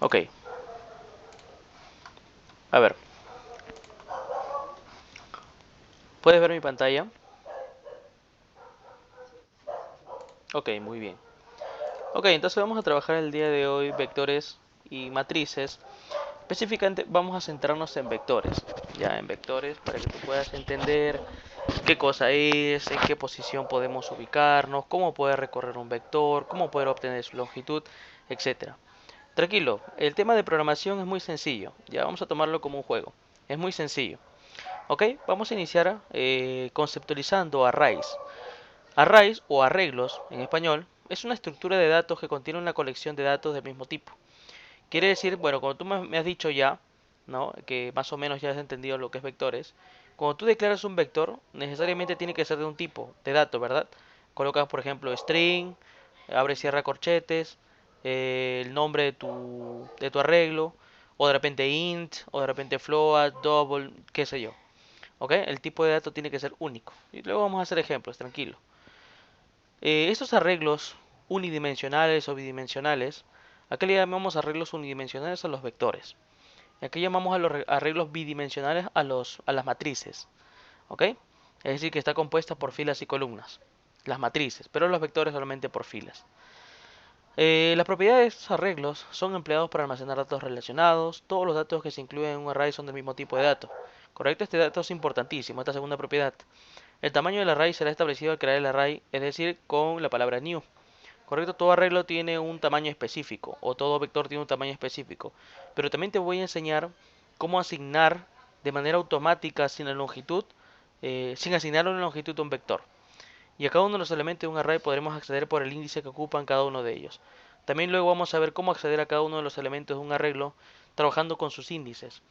Ok, a ver, ¿puedes ver mi pantalla? Ok, muy bien. Ok, entonces vamos a trabajar el día de hoy vectores y matrices. Específicamente vamos a centrarnos en vectores. Ya, en vectores para que tú puedas entender qué cosa es, en qué posición podemos ubicarnos, cómo poder recorrer un vector, cómo poder obtener su longitud, etcétera. Tranquilo, el tema de programación es muy sencillo. Ya vamos a tomarlo como un juego. Es muy sencillo. Ok, vamos a iniciar conceptualizando arrays. Arrays o arreglos en español es una estructura de datos que contiene una colección de datos del mismo tipo. Quiere decir, bueno, como tú me has dicho ya, ¿no? Que más o menos ya has entendido lo que es vectores. Cuando tú declaras un vector, necesariamente tiene que ser de un tipo de dato, ¿verdad? Colocas, por ejemplo, string, abre y cierra corchetes, el nombre de tu arreglo, o de repente int, o de repente float, double, qué sé yo. ¿Ok? El tipo de dato tiene que ser único. Y luego vamos a hacer ejemplos, tranquilo. Estos arreglos unidimensionales o bidimensionales, ¿a qué le llamamos arreglos unidimensionales? A los vectores. Y aquí llamamos a los arreglos bidimensionales a las matrices. ¿Ok? Es decir, que está compuesta por filas y columnas. Las matrices, pero los vectores solamente por filas. Las propiedades de estos arreglos son empleados para almacenar datos relacionados. Todos los datos que se incluyen en un array son del mismo tipo de dato. ¿Correcto? Este dato es importantísimo, esta segunda propiedad. El tamaño del array será establecido al crear el array, es decir, con la palabra new. Correcto, todo arreglo tiene un tamaño específico o todo vector tiene un tamaño específico. Pero también te voy a enseñar cómo asignar de manera automática sin la longitud, sin asignar una longitud a un vector. Y a cada uno de los elementos de un array podremos acceder por el índice que ocupan cada uno de ellos. También luego vamos a ver cómo acceder a cada uno de los elementos de un arreglo trabajando con sus índices.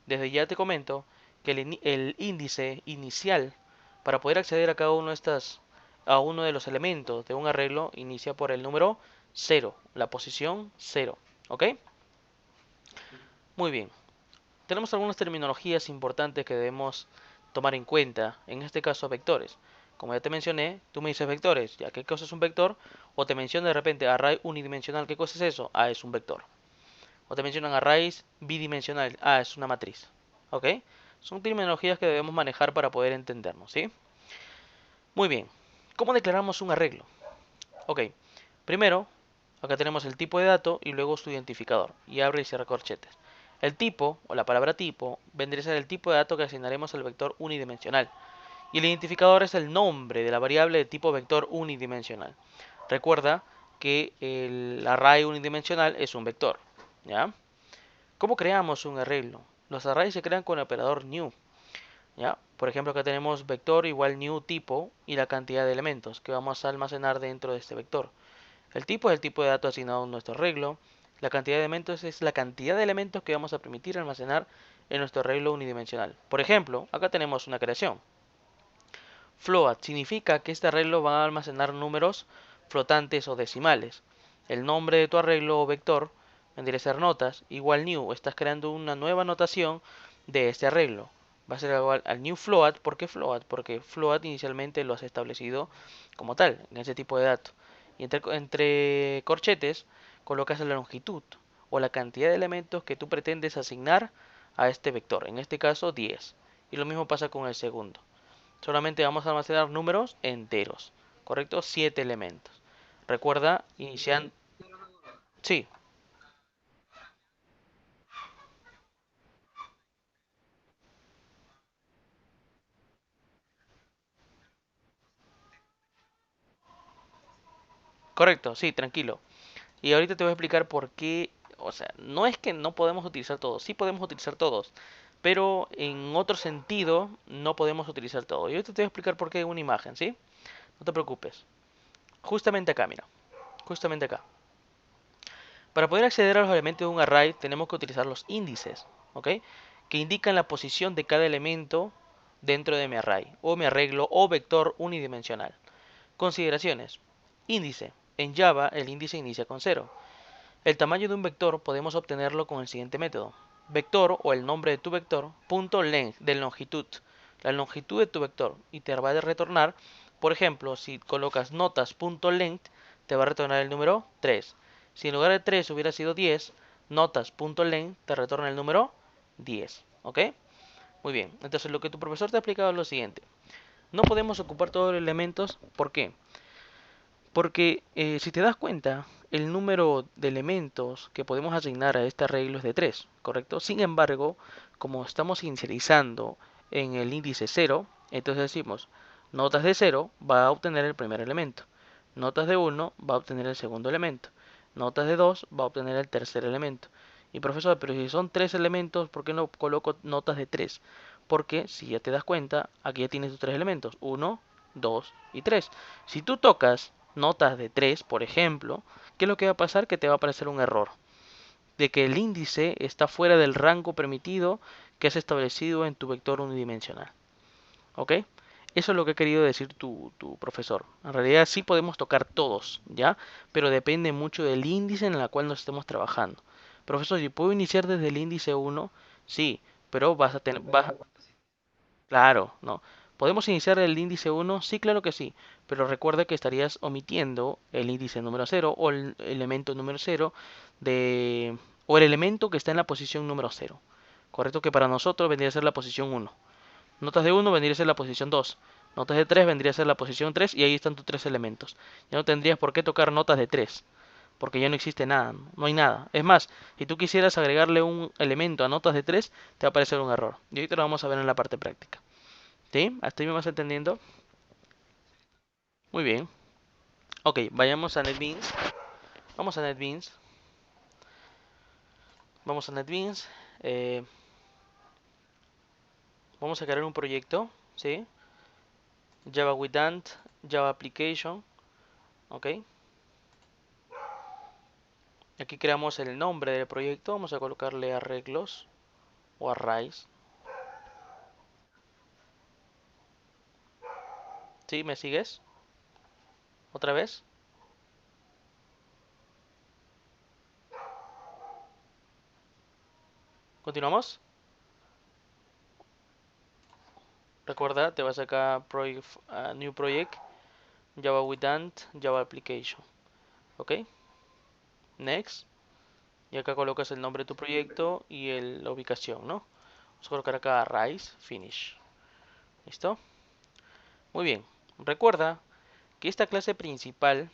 Desde ya te comento que el índice inicial para poder acceder a cada uno de a uno de los elementos de un arreglo inicia por el número 0, la posición 0. ¿Ok? Muy bien. Tenemos algunas terminologías importantes que debemos tomar en cuenta, en este caso vectores. Como ya te mencioné, tú me dices vectores, ya qué cosa es un vector, o te menciona de repente array unidimensional, ¿qué cosa es eso? Ah, es un vector. O te mencionan arrays bidimensional, ah, es una matriz. ¿Ok? Son terminologías que debemos manejar para poder entendernos, ¿sí? Muy bien. ¿Cómo declaramos un arreglo? Ok. Primero, acá tenemos el tipo de dato y luego su identificador. Y abre y cierra corchetes. El tipo, o la palabra tipo, vendría a ser el tipo de dato que asignaremos al vector unidimensional. Y el identificador es el nombre de la variable de tipo vector unidimensional. Recuerda que el array unidimensional es un vector. ¿Ya? ¿Cómo creamos un arreglo? Los arrays se crean con el operador new. ¿Ya? Por ejemplo, acá tenemos vector igual new tipo y la cantidad de elementos que vamos a almacenar dentro de este vector. El tipo es el tipo de dato asignado a nuestro arreglo. La cantidad de elementos es la cantidad de elementos que vamos a permitir almacenar en nuestro arreglo unidimensional. Por ejemplo, acá tenemos una creación. Float significa que este arreglo va a almacenar números flotantes o decimales. El nombre de tu arreglo o vector vendría a ser notas, igual new. Estás creando una nueva notación de este arreglo. Va a ser igual al new float. ¿Por qué float? Porque float inicialmente lo has establecido como tal, en ese tipo de datos. Y entre corchetes colocas la longitud o la cantidad de elementos que tú pretendes asignar a este vector. En este caso 10. Y lo mismo pasa con el segundo. Solamente vamos a almacenar números enteros, ¿correcto? 7 elementos. Recuerda, inician... Sí, correcto, sí, tranquilo. Y ahorita te voy a explicar por qué, o sea, no es que no podemos utilizar todos, sí podemos utilizar todos, pero en otro sentido no podemos utilizar todo. Y ahorita te voy a explicar por qué en una imagen, ¿sí? No te preocupes. Justamente acá, mira, justamente acá. Para poder acceder a los elementos de un array tenemos que utilizar los índices, ¿ok? Que indican la posición de cada elemento dentro de mi array, o mi arreglo o vector unidimensional. Consideraciones. Índice. En Java el índice inicia con cero. El tamaño de un vector podemos obtenerlo con el siguiente método. Vector o el nombre de tu vector, punto length de longitud. La longitud de tu vector y te va a retornar, por ejemplo, si colocas notas.length, te va a retornar el número 3. Si en lugar de 3 hubiera sido 10, notas.len te retorna el número 10. ¿Ok? Muy bien. Entonces lo que tu profesor te ha explicado es lo siguiente. No podemos ocupar todos los elementos. ¿Por qué? Porque si te das cuenta, el número de elementos que podemos asignar a este arreglo es de 3, ¿correcto? Sin embargo, como estamos inicializando en el índice 0, entonces decimos, notas de 0 va a obtener el primer elemento, notas de 1 va a obtener el segundo elemento, notas de 2 va a obtener el tercer elemento. Y profesor, pero si son 3 elementos, ¿por qué no coloco notas de 3? Porque si ya te das cuenta, aquí ya tienes tus 3 elementos, 1, 2 y 3. Si tú tocas notas de 3, por ejemplo, ¿qué es lo que va a pasar? Que te va a aparecer un error de que el índice está fuera del rango permitido que has establecido en tu vector unidimensional. ¿Ok? Eso es lo que ha querido decir tu profesor. En realidad sí podemos tocar todos, ¿ya? Pero depende mucho del índice en el cual nos estemos trabajando. Profesor, ¿yo puedo iniciar desde el índice 1? Sí, pero vas a tener... Claro, no. ¿Podemos iniciar el índice 1? Sí, claro que sí, pero recuerda que estarías omitiendo el índice número 0 o el elemento número 0 de o el elemento que está en la posición número 0. Correcto, que para nosotros vendría a ser la posición 1. Notas de 1 vendría a ser la posición 2. Notas de 3 vendría a ser la posición 3 y ahí están tus tres elementos. Ya no tendrías por qué tocar notas de 3, porque ya no existe nada, no hay nada. Es más, si tú quisieras agregarle un elemento a notas de 3, te va a aparecer un error. Y ahorita lo vamos a ver en la parte práctica. ¿Sí? ¿Hasta ahí me vas entendiendo? Muy bien. Ok, vayamos a NetBeans. Vamos a NetBeans. Vamos a NetBeans. eh, Vamos a crear un proyecto. ¿Sí? Java with Ant, Java Application. Ok. Aquí creamos el nombre del proyecto. Vamos a colocarle arreglos o arrays. ¿Sí? ¿Me sigues? ¿Otra vez? ¿Continuamos? Recuerda, te vas acá a New Project, Java with Ant, Java Application. Ok. Next. Y acá colocas el nombre de tu proyecto y la ubicación, ¿no? Vamos a colocar acá Rise Finish. ¿Listo? Muy bien. Recuerda que esta clase principal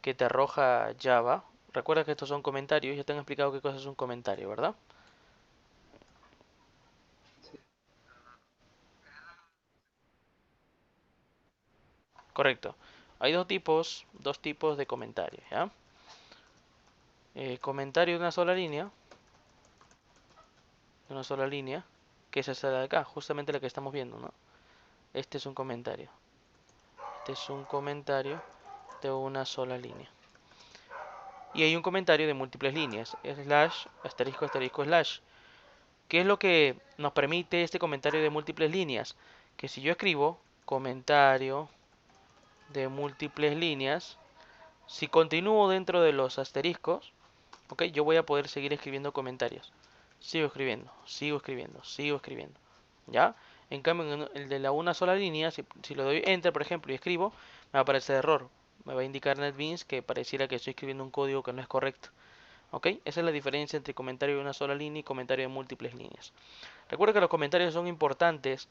que te arroja Java, recuerda que estos son comentarios, ya te han explicado qué cosa es un comentario, ¿verdad? Correcto. Hay dos tipos de comentarios, ¿ya? Comentario de una sola línea, que es esa de acá, justamente la que estamos viendo, ¿no? Este es un comentario. Este es un comentario de una sola línea. Y hay un comentario de múltiples líneas, slash, asterisco, asterisco, slash. ¿Qué es lo que nos permite este comentario de múltiples líneas? Que si yo escribo comentario de múltiples líneas, si continúo dentro de los asteriscos, ¿ok? Yo voy a poder seguir escribiendo comentarios. Sigo escribiendo, sigo escribiendo, sigo escribiendo. ¿Ya? En cambio, en el de la una sola línea, si le doy Enter, por ejemplo, y escribo, me va a aparecer error. Me va a indicar NetBeans que pareciera que estoy escribiendo un código que no es correcto. ¿Ok? Esa es la diferencia entre comentario de una sola línea y comentario de múltiples líneas. Recuerda que los comentarios son importantes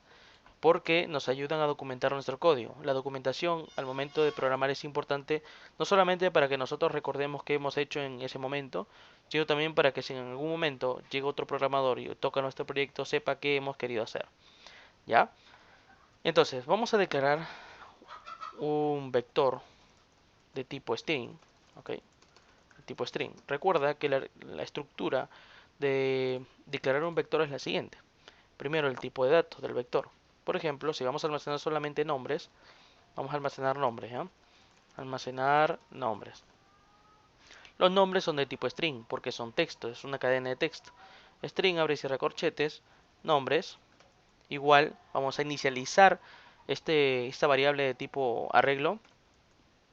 porque nos ayudan a documentar nuestro código. La documentación al momento de programar es importante no solamente para que nosotros recordemos qué hemos hecho en ese momento, sino también para que si en algún momento llega otro programador y toca nuestro proyecto, sepa qué hemos querido hacer. ¿Ya? Entonces, vamos a declarar un vector de tipo string. ¿Ok? De tipo string. Recuerda que la estructura de declarar un vector es la siguiente. Primero el tipo de datos del vector. Por ejemplo, si vamos a almacenar solamente nombres, vamos a almacenar nombres, ¿ya? Almacenar nombres. Los nombres son de tipo string porque son texto, es una cadena de texto. String abre y cierra corchetes, nombres, igual vamos a inicializar esta variable de tipo arreglo,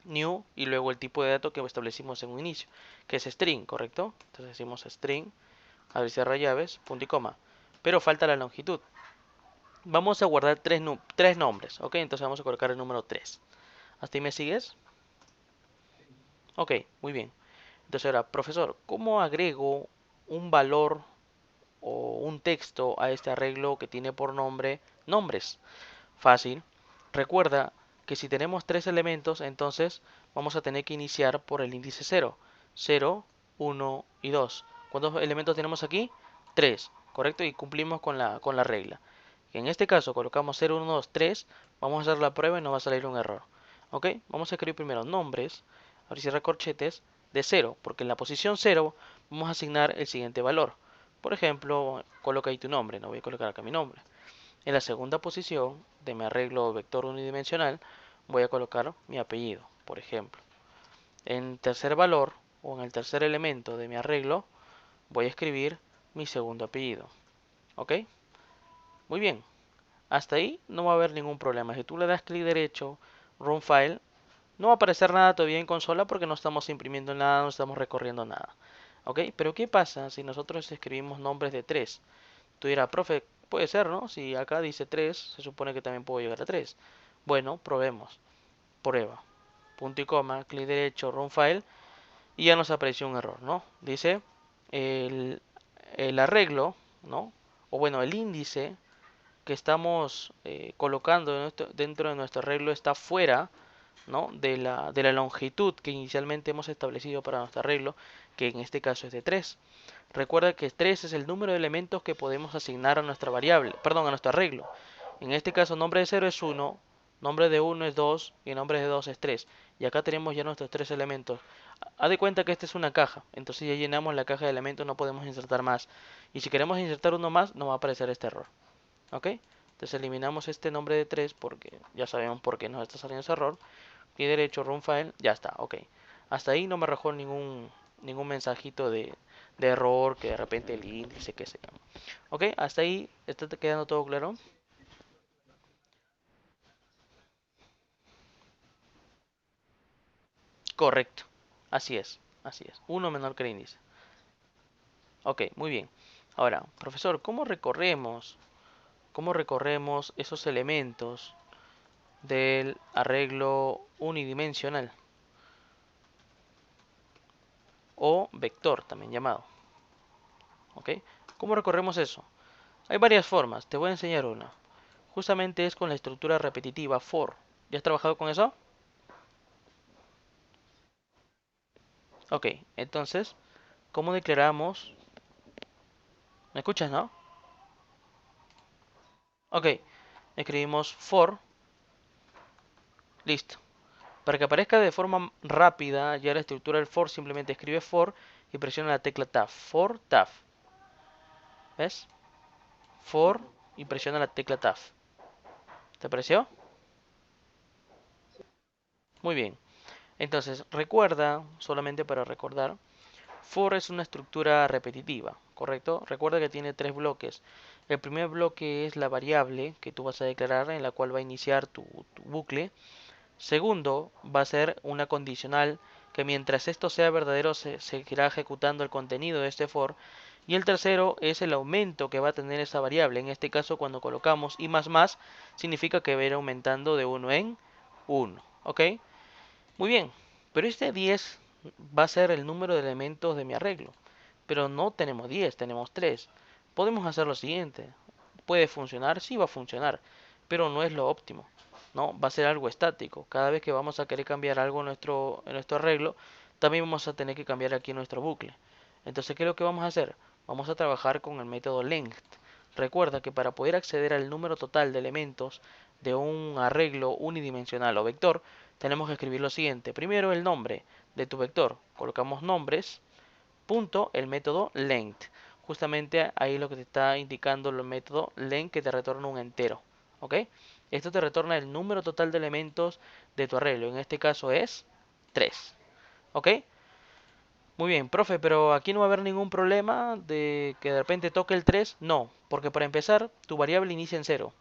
new, y luego el tipo de dato que establecimos en un inicio, que es string, ¿correcto? Entonces decimos string, abre y cierra llaves, punto y coma. Pero falta la longitud. Vamos a guardar tres nombres, ¿ok? Entonces vamos a colocar el número 3. ¿Hasta ahí me sigues? Ok, muy bien. Entonces ahora, profesor, ¿cómo agrego un valor o un texto a este arreglo que tiene por nombre nombres? Fácil. Recuerda que si tenemos tres elementos, entonces vamos a tener que iniciar por el índice 0. 0, 1 y 2. ¿Cuántos elementos tenemos aquí? 3, ¿correcto? Y cumplimos con la regla. En este caso colocamos 0, 1, 2, 3. Vamos a hacer la prueba y nos va a salir un error. ¿Ok? Vamos a escribir primero nombres, abrir y cierrar corchetes, de 0, porque en la posición 0 vamos a asignar el siguiente valor. Por ejemplo, coloca ahí tu nombre, no voy a colocar acá mi nombre. En la segunda posición de mi arreglo vector unidimensional voy a colocar mi apellido, por ejemplo. En tercer valor o en el tercer elemento de mi arreglo voy a escribir mi segundo apellido. ¿Ok? Muy bien. Hasta ahí no va a haber ningún problema. Si tú le das clic derecho, Run File, no va a aparecer nada todavía en consola porque no estamos imprimiendo nada, no estamos recorriendo nada. ¿Ok? Pero ¿qué pasa si nosotros escribimos nombres de 3? Tú dirás, profe, puede ser, ¿no? Si acá dice 3, se supone que también puedo llegar a 3. Bueno, probemos. Prueba. Punto y coma, clic derecho, Run File, y ya nos apareció un error, ¿no? Dice el, el arreglo, ¿no? O bueno, el índice que estamos colocando dentro de nuestro arreglo está fuera, ¿no? de la longitud que inicialmente hemos establecido para nuestro arreglo, que en este caso es de 3. Recuerda que 3 es el número de elementos que podemos asignar a nuestra variable, perdón, a nuestro arreglo. En este caso, nombre de 0 es 1, nombre de 1 es 2 y nombre de 2 es 3. Y acá tenemos ya nuestros tres elementos. Haz de cuenta que esta es una caja, entonces ya llenamos la caja de elementos, no podemos insertar más. Y si queremos insertar uno más, nos va a aparecer este error. ¿Ok? Entonces eliminamos este nombre de 3 porque ya sabemos por qué nos está saliendo ese error. Clic derecho, Run File, ya está, ok. Hasta ahí no me arrojó ningún mensajito de error, que de repente el índice, que sea. Ok, hasta ahí está quedando todo claro. Correcto, así es. Uno menor que el índice. Ok, muy bien. Ahora, profesor, ¿cómo recorremos esos elementos del arreglo unidimensional o vector también llamado? ¿Ok? ¿Cómo recorremos eso? Hay varias formas, te voy a enseñar una. Justamente es con la estructura repetitiva for. ¿Ya has trabajado con eso? Ok, entonces, ¿cómo declaramos? ¿Me escuchas, no? Ok, escribimos for, listo. Para que aparezca de forma rápida ya la estructura del for, simplemente escribe for y presiona la tecla tab. For, tab. ¿Ves? For y presiona la tecla tab. ¿Te pareció? Muy bien. Entonces, recuerda, solamente para recordar, for es una estructura repetitiva, ¿correcto? Recuerda que tiene tres bloques. El primer bloque es la variable que tú vas a declarar en la cual va a iniciar tu bucle. Segundo, va a ser una condicional que mientras esto sea verdadero se seguirá ejecutando el contenido de este for. Y el tercero es el aumento que va a tener esa variable. En este caso, cuando colocamos i más, significa que va a ir aumentando de uno en uno. ¿Ok? Muy bien, pero este 10 va a ser el número de elementos de mi arreglo. Pero no tenemos 10, tenemos 3. Podemos hacer lo siguiente. ¿Puede funcionar? Sí va a funcionar, pero no es lo óptimo. No, va a ser algo estático. Cada vez que vamos a querer cambiar algo en nuestro arreglo, también vamos a tener que cambiar aquí nuestro bucle. Entonces, ¿qué es lo que vamos a hacer? Vamos a trabajar con el método length. Recuerda que para poder acceder al número total de elementos de un arreglo unidimensional o vector, tenemos que escribir lo siguiente. Primero el nombre de tu vector. Colocamos nombres, punto, el método length. Justamente ahí lo que te está indicando el método length, que te retorna un entero. ¿Ok? Esto te retorna el número total de elementos de tu arreglo. En este caso es 3. ¿Ok? Muy bien, profe, pero aquí no va a haber ningún problema de que de repente toque el 3. No, porque para empezar, tu variable inicia en 0.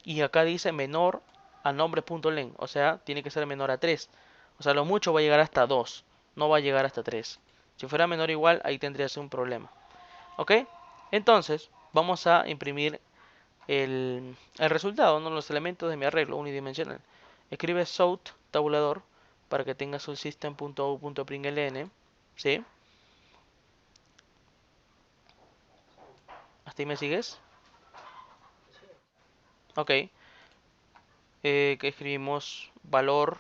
Y acá dice menor a nombre.len, o sea, tiene que ser menor a 3. O sea, lo mucho va a llegar hasta 2, no va a llegar hasta 3. Si fuera menor o igual, ahí tendrías un problema. ¿Ok? Entonces, vamos a imprimir el resultado, ¿no? Los elementos de mi arreglo unidimensional. Escribe south tabulador para que tengas un system.out.println. ¿Sí? ¿Hasta ahí me sigues? Ok. Que escribimos valor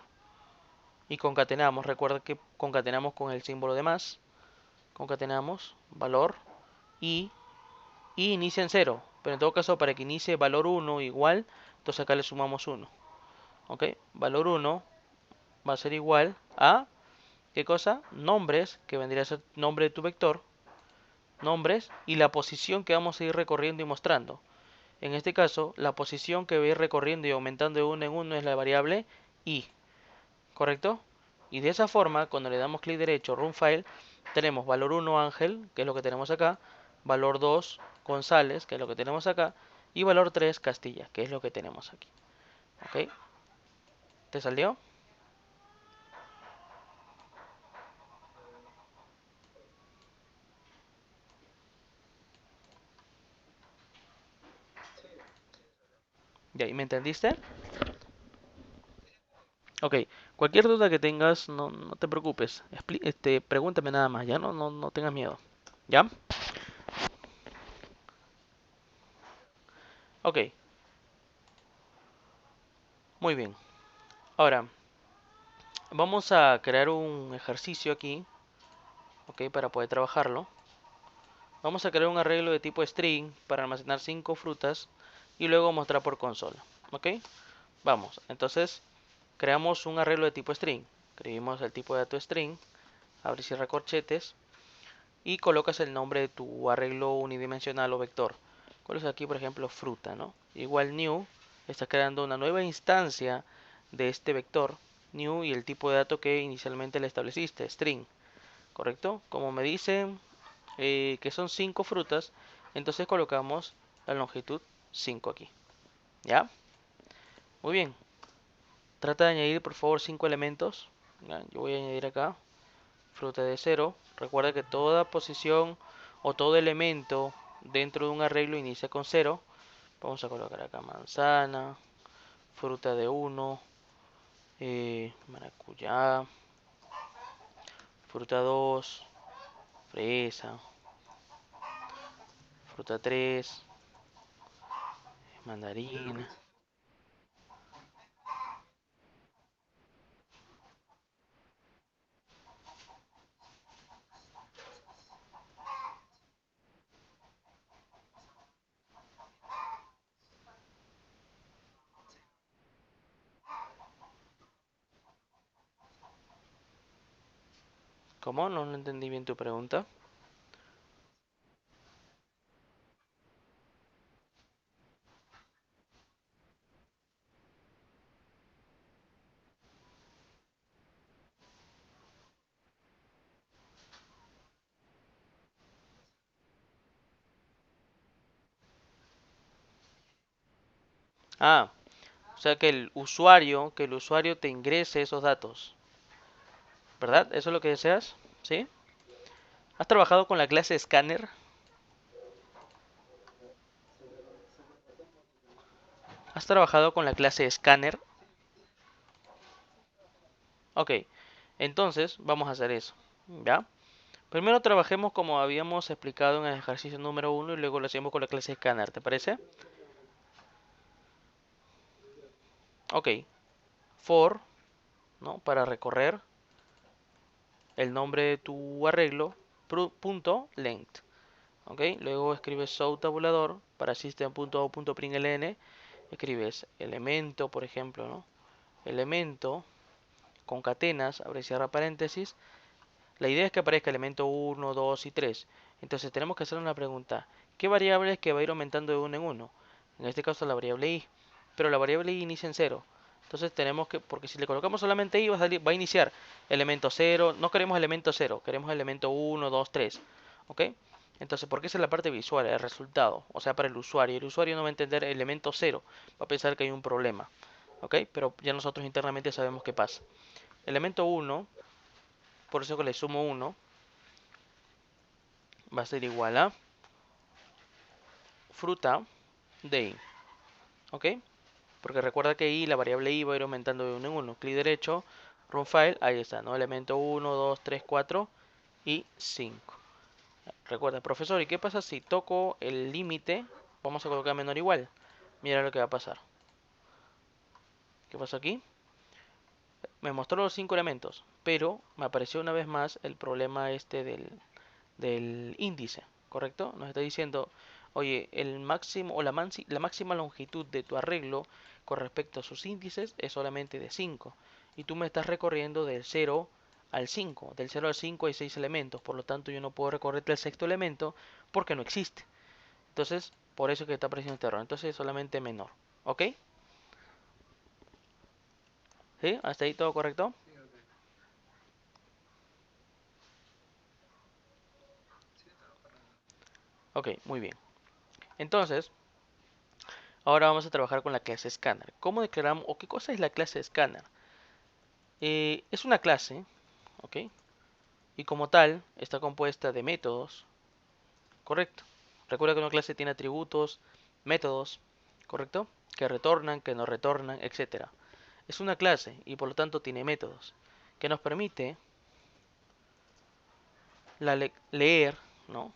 y concatenamos. Recuerda que concatenamos con el símbolo de más. Concatenamos valor y, y inicia en cero. Pero en todo caso, para que inicie valor uno igual, entonces acá le sumamos uno. ¿Ok? Valor uno va a ser igual a, ¿qué cosa? Nombres, que vendría a ser nombre de tu vector. Nombres y la posición que vamos a ir recorriendo y mostrando. En este caso, la posición que voy a ir recorriendo y aumentando de uno en uno es la variable i. ¿Correcto? Y de esa forma, cuando le damos clic derecho, Run File, tenemos valor uno Ángel, que es lo que tenemos acá, valor 2 González, que es lo que tenemos acá, y valor 3 Castilla, que es lo que tenemos aquí. ¿Ok? ¿Te salió? ¿Ya? ¿Y me entendiste? Ok. Cualquier duda que tengas, no te preocupes. Pregúntame nada más, ¿ya? No tengas miedo. ¿Ya? Ok. Muy bien. Ahora, vamos a crear un ejercicio aquí, ok, para poder trabajarlo. Vamos a crear un arreglo de tipo string para almacenar 5 frutas y luego mostrar por consola. ¿Ok? Vamos, entonces creamos un arreglo de tipo string. Escribimos el tipo de dato string, abre y cierra corchetes y colocas el nombre de tu arreglo unidimensional o vector. ¿Cuál es aquí, por ejemplo, fruta, ¿no? Igual new, está creando una nueva instancia de este vector new y el tipo de dato que inicialmente le estableciste, string. ¿Correcto? Como me dicen que son 5 frutas, entonces colocamos la longitud 5 aquí. ¿Ya? Muy bien. Trata de añadir por favor 5 elementos. ¿Ya? Yo voy a añadir acá fruta de cero. Recuerda que toda posición o todo elemento dentro de un arreglo inicia con cero. Vamos a colocar acá manzana, fruta de uno, maracuyá, fruta 2, fresa, fruta 3, mandarina. ¿Cómo? No entendí bien tu pregunta. Ah, o sea que el usuario te ingrese esos datos, ¿verdad? ¿Eso es lo que deseas? ¿Sí? ¿Has trabajado con la clase Scanner? ¿Has trabajado con la clase Scanner? Ok, entonces vamos a hacer eso, ¿ya? Primero trabajemos como habíamos explicado en el ejercicio número uno y luego lo hacemos con la clase Scanner, ¿te parece? Ok, for, ¿no? Para recorrer el nombre de tu arreglo, punto length. ¿Ok? Luego escribes show tabulador para system.out.println. Escribes elemento, por ejemplo, ¿no? Elemento, concatenas, abre y cierra paréntesis. La idea es que aparezca elemento uno 2 y 3. Entonces tenemos que hacer una pregunta. ¿Qué variable es que va a ir aumentando de uno en uno? En este caso la variable i. Pero la variable i inicia en cero. Entonces tenemos que, porque si le colocamos solamente i va a iniciar elemento cero. No queremos elemento cero, queremos elemento uno 2 3. ¿Ok? Entonces, porque esa es la parte visual, el resultado. O sea, para el usuario. El usuario no va a entender elemento cero. Va a pensar que hay un problema. ¿Ok? Pero ya nosotros internamente sabemos qué pasa. Elemento uno, por eso que le sumo uno, va a ser igual a fruta de i. ¿Ok? Porque recuerda que i, la variable i va a ir aumentando de uno en uno. Clic derecho, run file, ahí está, ¿no? Elemento uno 2 3 4 y 5. Recuerda, profesor, ¿y qué pasa si toco el límite? Vamos a colocar menor o igual. Mira lo que va a pasar. ¿Qué pasó aquí? Me mostró los 5 elementos, pero me apareció una vez más el problema este del índice, ¿correcto? Nos está diciendo, oye, el máximo o la máxima longitud de tu arreglo con respecto a sus índices es solamente de 5. Y tú me estás recorriendo del 0 al 5. Del 0 al 5 hay 6 elementos, por lo tanto yo no puedo recorrerte el sexto elemento porque no existe. Entonces, por eso es que está apareciendo este error. Entonces es solamente menor. ¿Ok? ¿Sí? ¿Hasta ahí todo correcto? Ok, muy bien. Entonces, ahora vamos a trabajar con la clase Scanner. ¿Cómo declaramos o qué cosa es la clase Scanner? Es una clase, ¿ok? Y como tal, está compuesta de métodos, ¿correcto? Recuerda que una clase tiene atributos, métodos, ¿correcto? Que retornan, que no retornan, etcétera. Es una clase y por lo tanto tiene métodos que nos permite leer, ¿no?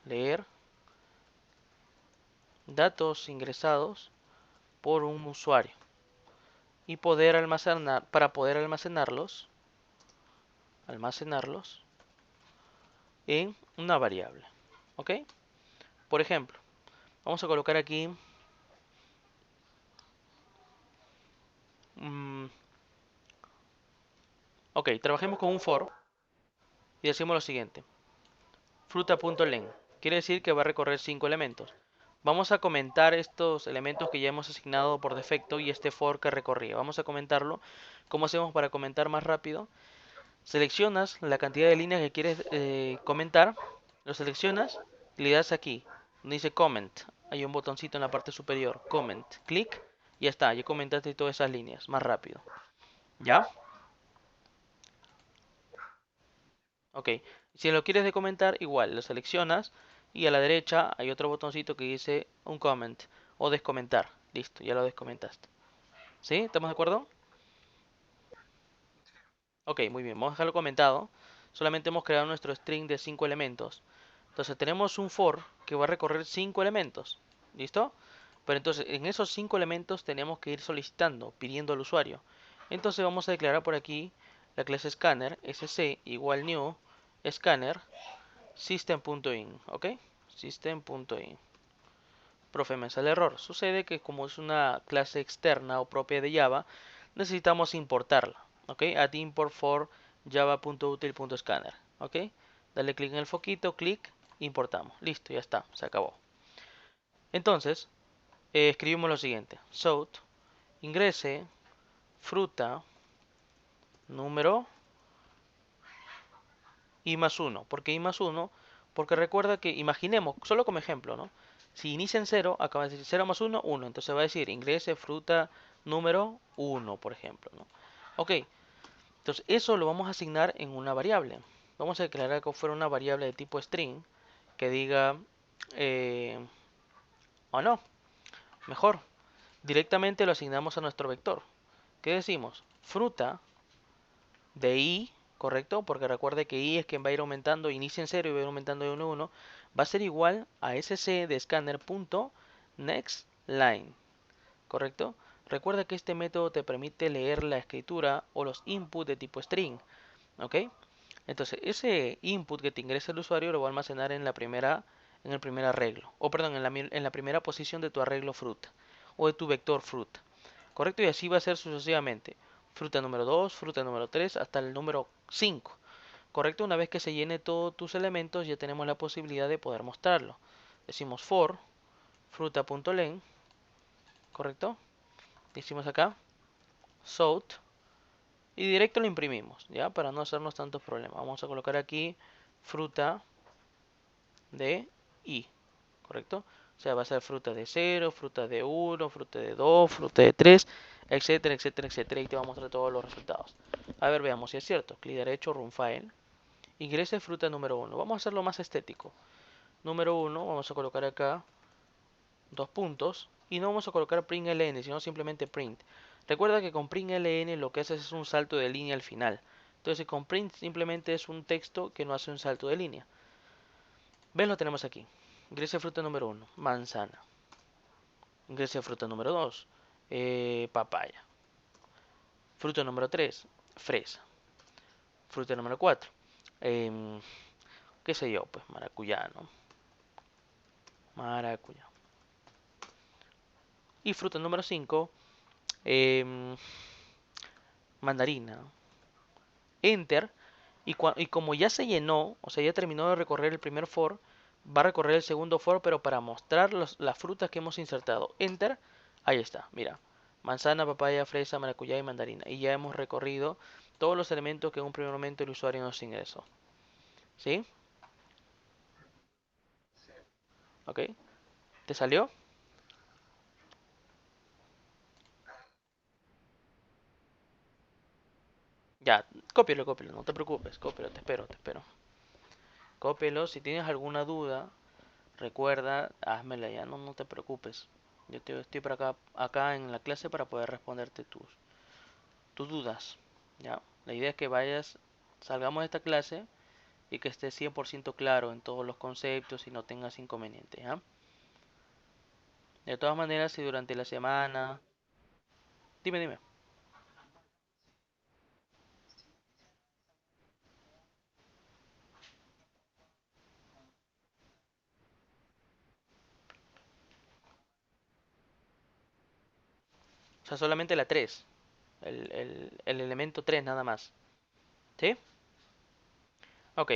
Leer datos ingresados por un usuario y poder almacenar, para poder almacenarlos en una variable, ¿ok? Por ejemplo, vamos a colocar aquí, mm, ok, trabajemos con un for y decimos lo siguiente, fruta.len, quiere decir que va a recorrer 5 elementos. Vamos a comentar estos elementos que ya hemos asignado por defecto y este for que recorría. Vamos a comentarlo. ¿Cómo hacemos para comentar más rápido? Seleccionas la cantidad de líneas que quieres comentar, lo seleccionas y le das aquí, donde dice comment. Hay un botoncito en la parte superior, comment. Clic y ya está, ya comentaste todas esas líneas, más rápido. ¿Ya? Ok. Si lo quieres de comentar, igual, lo seleccionas y a la derecha hay otro botoncito que dice un comment o descomentar. Listo, ya lo descomentaste. ¿Sí? ¿Estamos de acuerdo? Ok, muy bien, vamos a dejarlo comentado. Solamente hemos creado nuestro string de 5 elementos. Entonces tenemos un for que va a recorrer 5 elementos. ¿Listo? Pero entonces en esos 5 elementos tenemos que ir solicitando, pidiendo al usuario. Entonces vamos a declarar por aquí la clase scanner, sc igual new scanner system.in, ¿ok? System.in. Profe, me sale error. Sucede que como es una clase externa o propia de Java, necesitamos importarla, ¿ok? Add import for java.util.scanner, ¿ok? Dale clic en el foquito, clic, importamos. Listo, ya está, se acabó. Entonces, escribimos lo siguiente. South, ingrese, fruta, número, y más uno. ¿Por qué y más uno? Porque recuerda que, imaginemos, solo como ejemplo, ¿no? Si inicia en cero, acaba de decir 0 más uno, 1. Entonces va a decir ingrese fruta número uno, por ejemplo, ¿no? Ok, entonces eso lo vamos a asignar en una variable. Vamos a declarar que fuera una variable de tipo string que diga, eh, o no, mejor, directamente lo asignamos a nuestro vector. ¿Qué decimos? Fruta de i, ¿correcto? Porque recuerde que i es quien va a ir aumentando, inicia en 0 y va a ir aumentando de 1 a 1, va a ser igual a sc de scanner.nextLine, ¿correcto? Recuerda que este método te permite leer la escritura o los inputs de tipo string, ¿ok? Entonces, ese input que te ingresa el usuario lo va a almacenar en el primer arreglo, o perdón, en la primera posición de tu arreglo fruta, o de tu vector fruta. ¿Correcto? Y así va a ser sucesivamente. Fruta número 2, fruta número 3, hasta el número 5. ¿Correcto? Una vez que se llene todos tus elementos, ya tenemos la posibilidad de poder mostrarlo. Decimos for fruta.len, ¿correcto? Decimos acá south y directo lo imprimimos, ¿ya? Para no hacernos tantos problemas. Vamos a colocar aquí fruta de i, ¿correcto? O sea, va a ser fruta de 0, fruta de 1, fruta de 2, fruta de 3, etcétera, etcétera, etcétera. Y te va a mostrar todos los resultados. A ver, veamos si es cierto. Clic derecho, run file. Ingrese fruta número 1. Vamos a hacerlo más estético. Número 1, vamos a colocar acá dos puntos. Y no vamos a colocar println, sino simplemente print. Recuerda que con println lo que haces es un salto de línea al final. Entonces con print simplemente es un texto que no hace un salto de línea. ¿Ves? Lo tenemos aquí. Ingrese fruta número uno, manzana. Ingrese fruta número 2, papaya. Fruta número 3, fresa. Fruta número 4, qué sé yo, pues maracuyá, ¿no? Maracuyá. Y fruta número 5, mandarina. Enter. Y como ya se llenó, o sea, ya terminó de recorrer el primer for, va a recorrer el segundo for, pero para mostrar las frutas que hemos insertado. Enter. Ahí está, mira. Manzana, papaya, fresa, maracuyá y mandarina. Y ya hemos recorrido todos los elementos que en un primer momento el usuario nos ingresó. ¿Sí? ¿Ok? ¿Te salió? Ya, cópialo, cópialo, no te preocupes, cópialo, te espero, te espero. Cópialo, si tienes alguna duda, recuerda, házmela ya, no, no te preocupes. Estoy para acá en la clase para poder responderte tus dudas. ¿Ya? La idea es que salgamos de esta clase y que estés 100% claro en todos los conceptos y no tengas inconvenientes. ¿Ya? De todas maneras, si durante la semana... Dime, dime. O sea, solamente la 3. El elemento 3 nada más. ¿Sí? Ok.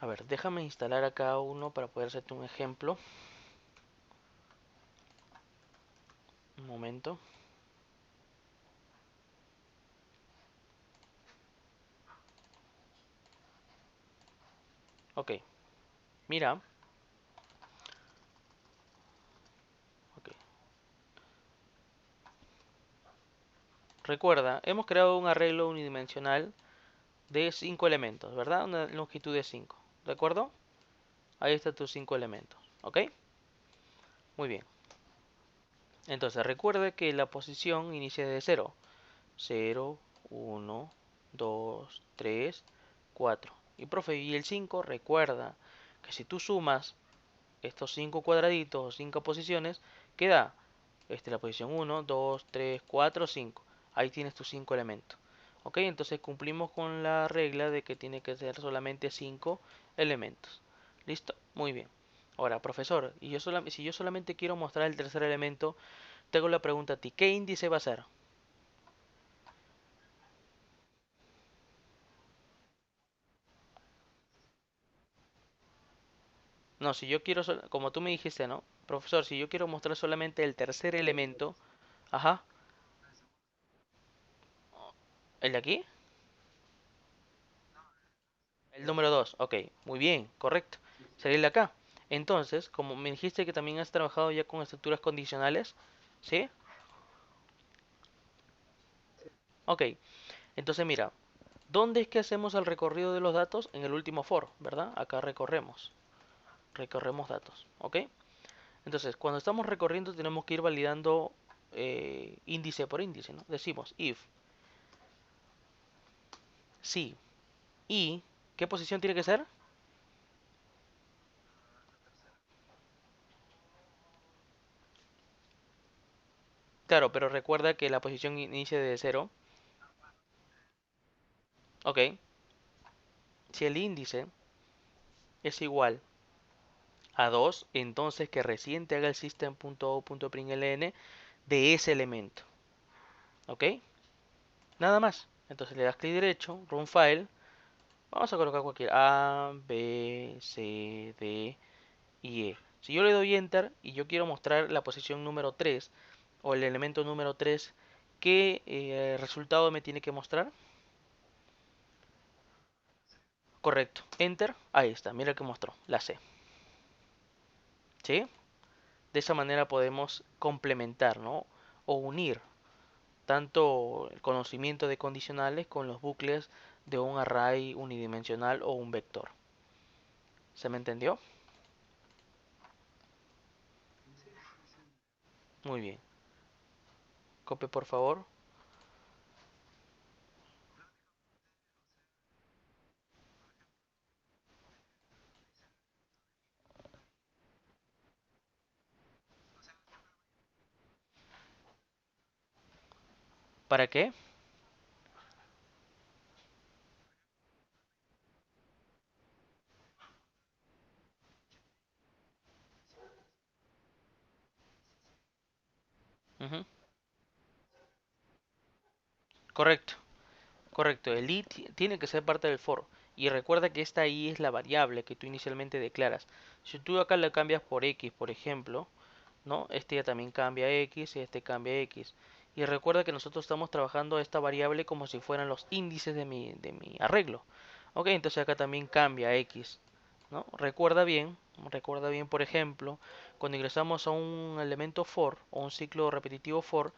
A ver, déjame instalar acá uno para poder hacerte un ejemplo. Un momento. Ok. Mira. Ok. Recuerda, hemos creado un arreglo unidimensional de 5 elementos, ¿verdad? Una longitud de 5. ¿De acuerdo? Ahí están tus 5 elementos. ¿Ok? Muy bien. Entonces recuerde que la posición inicia de 0. 0, 1, 2, 3, 4. Y profe, y el 5, recuerda que si tú sumas estos 5 cuadraditos o 5 posiciones, queda la posición 1, 2, 3, 4, 5. Ahí tienes tus 5 elementos. ¿Ok? Entonces cumplimos con la regla de que tiene que ser solamente 5 elementos. ¿Listo? Muy bien. Ahora, profesor, si yo solamente quiero mostrar el tercer elemento, te hago la pregunta a ti, ¿qué índice va a ser? No, si yo quiero, como tú me dijiste, ¿no? Profesor, si yo quiero mostrar solamente el tercer elemento, ajá, ¿el de aquí? El número 2, ok, muy bien, correcto. Sería el de acá. Entonces, como me dijiste que también has trabajado ya con estructuras condicionales, ¿sí? Ok, entonces mira, ¿dónde es que hacemos el recorrido de los datos? En el último for, ¿verdad? Acá recorremos datos, ¿ok? Entonces, cuando estamos recorriendo tenemos que ir validando índice por índice, ¿no? Decimos if, si, y, ¿qué posición tiene que ser? Claro, pero recuerda que la posición inicia de cero. Ok, si el índice es igual a 2, entonces que recién te haga el system.out.println de ese elemento. ¿Ok? Nada más. Entonces le das clic derecho, run file. Vamos a colocar cualquier A, B, C, D y E. Si yo le doy enter y yo quiero mostrar la posición número 3 o el elemento número 3, ¿qué resultado me tiene que mostrar? Correcto. Enter. Ahí está. Mira que mostró. La C. ¿Sí? De esa manera podemos complementar, ¿no? O unir tanto el conocimiento de condicionales con los bucles de un array unidimensional o un vector. ¿Se me entendió? Muy bien. Copie por favor. ¿Para qué? Ujú. Correcto. Correcto, el i tiene que ser parte del for. Y recuerda que esta i es la variable que tú inicialmente declaras. Si tú acá le cambias por x, por ejemplo, ¿no? Este ya también cambia x y este cambia x. Y recuerda que nosotros estamos trabajando esta variable como si fueran los índices de mi arreglo. Ok, entonces acá también cambia x, ¿no? Recuerda bien, por ejemplo, cuando ingresamos a un elemento for o un ciclo repetitivo for,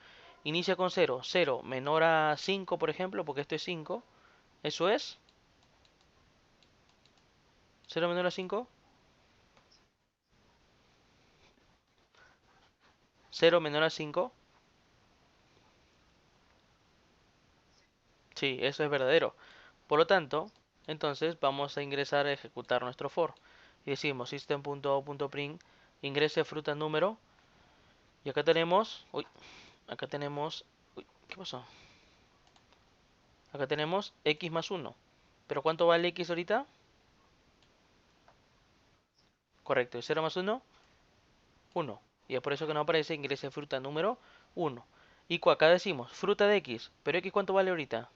inicia con cero, cero menor a 5, por ejemplo, porque esto es 5, eso es cero menor a 5, cero menor a 5. Sí, eso es verdadero. Por lo tanto, entonces vamos a ingresar a ejecutar nuestro for. Y decimos system.out.print ingrese fruta número. Y acá tenemos, uy, acá tenemos, uy, ¿qué pasó? Acá tenemos x más uno. ¿Pero cuánto vale x ahorita? Correcto, y 0 más uno, uno. Y es por eso que no aparece ingrese fruta número uno. Y acá decimos fruta de x. ¿Pero x cuánto vale ahorita?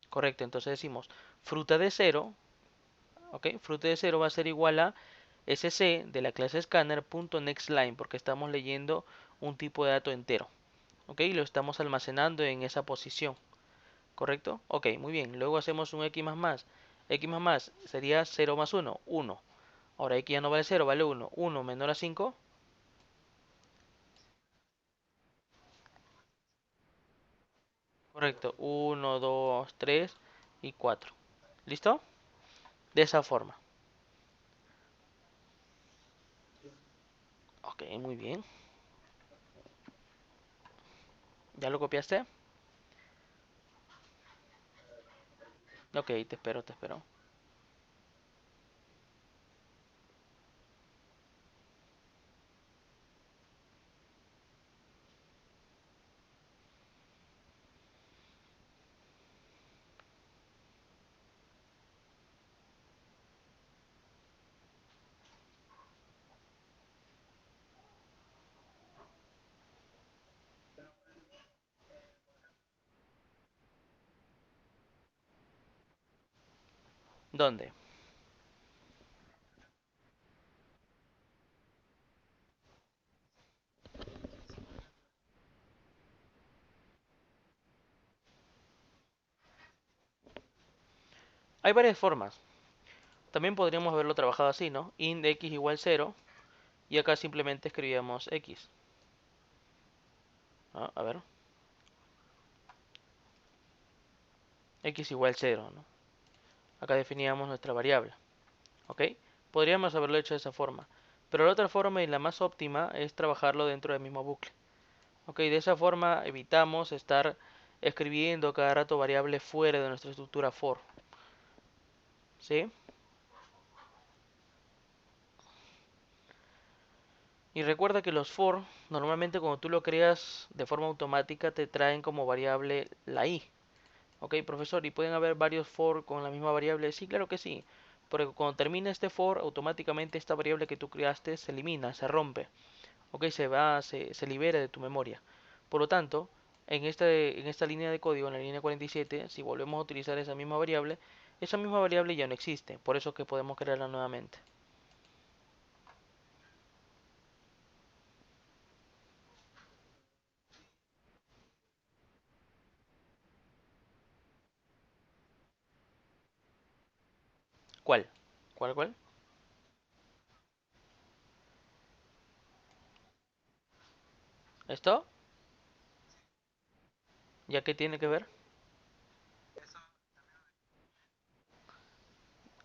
Correcto, entonces decimos fruta de cero. ¿Ok? Fruta de cero va a ser igual a sc de la clase scanner.nextLine porque estamos leyendo un tipo de dato entero. ¿Ok? Y lo estamos almacenando en esa posición. ¿Correcto? Ok, muy bien. Luego hacemos un x más más. X más más sería cero más uno, uno. Ahora x ya no vale cero, vale uno. Uno menor a 5. Correcto. Uno, 2, 3 y 4. ¿Listo? De esa forma. Ok, muy bien. ¿Ya lo copiaste? Ok, te espero, te espero. ¿Dónde? Hay varias formas. También podríamos haberlo trabajado así, ¿no? Int de x igual cero y acá simplemente escribíamos x. Ah, a ver, x igual cero, ¿no? Acá definíamos nuestra variable, ¿ok? Podríamos haberlo hecho de esa forma, pero la otra forma y la más óptima es trabajarlo dentro del mismo bucle. ¿Ok? De esa forma evitamos estar escribiendo cada rato variables fuera de nuestra estructura for, ¿sí? Y recuerda que los for, normalmente cuando tú lo creas de forma automática, te traen como variable la i. Ok, profesor, ¿y pueden haber varios for con la misma variable? Sí, claro que sí. Porque cuando termina este for, automáticamente esta variable que tú creaste se elimina, se rompe. Ok, se libera de tu memoria. Por lo tanto, en esta línea de código, en la línea 47, si volvemos a utilizar esa misma variable ya no existe. Por eso es que podemos crearla nuevamente. ¿Cuál? ¿Cuál? ¿Esto? ¿Ya qué tiene que ver?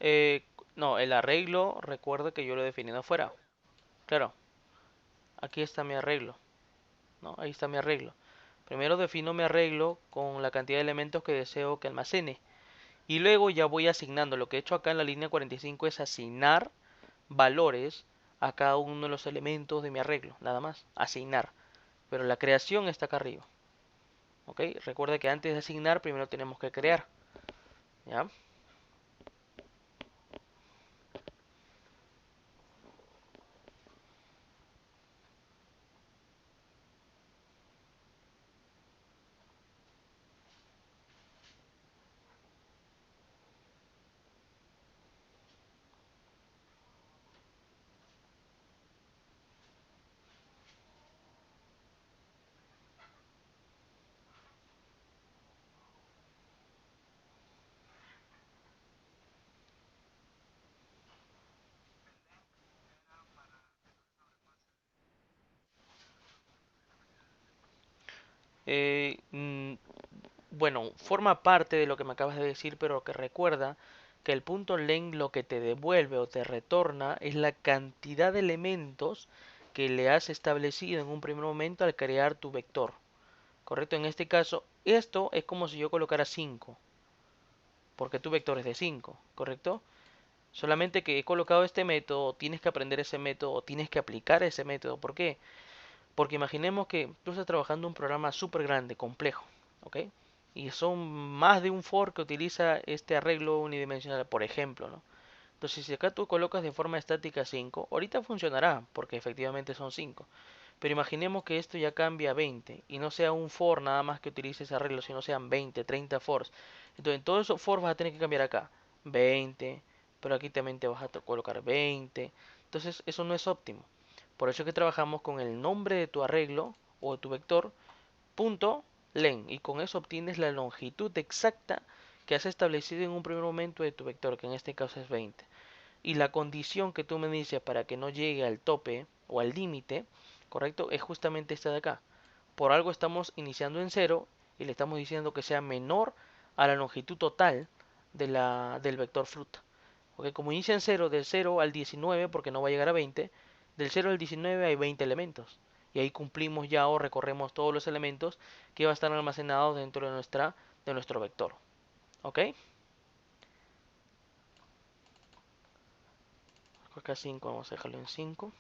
Eh, no, el arreglo, recuerda que yo lo he definido afuera. Claro, aquí está mi arreglo. ¿No? Ahí está mi arreglo. Primero defino mi arreglo con la cantidad de elementos que deseo que almacene. Y luego ya voy asignando. Lo que he hecho acá en la línea 45 es asignar valores a cada uno de los elementos de mi arreglo. Nada más. Asignar. Pero la creación está acá arriba. ¿Ok? Recuerda que antes de asignar primero tenemos que crear. ¿Ya? Eh, mm, bueno, forma parte de lo que me acabas de decir, pero que recuerda que el punto len lo que te devuelve o te retorna es la cantidad de elementos que le has establecido en un primer momento al crear tu vector. ¿Correcto? En este caso, esto es como si yo colocara 5, porque tu vector es de 5, ¿correcto? Solamente que he colocado este método, tienes que aprender ese método, tienes que aplicar ese método. ¿Por qué? Porque imaginemos que tú estás trabajando un programa súper grande, complejo, ¿ok? Y son más de un for que utiliza este arreglo unidimensional, por ejemplo, ¿no? Entonces, si acá tú colocas de forma estática 5, ahorita funcionará, porque efectivamente son 5. Pero imaginemos que esto ya cambia a 20 y no sea un for nada más que utilice ese arreglo, sino sean 20, 30 fors. Entonces, en todos esos for vas a tener que cambiar acá 20, pero aquí también te vas a colocar 20. Entonces, eso no es óptimo. Por eso es que trabajamos con el nombre de tu arreglo o de tu vector, punto len, y con eso obtienes la longitud exacta que has establecido en un primer momento de tu vector, que en este caso es 20. Y la condición que tú me dices para que no llegue al tope o al límite, ¿correcto? Es justamente esta de acá. Por algo estamos iniciando en cero y le estamos diciendo que sea menor a la longitud total del vector fruta. ¿Ok? Como inicia en cero, del 0 al 19, porque no va a llegar a 20, del 0 al 19 hay 20 elementos. Y ahí cumplimos ya o recorremos todos los elementos que va a estar almacenados dentro de nuestro vector. ¿Ok? Acá 5, vamos a dejarlo en 5.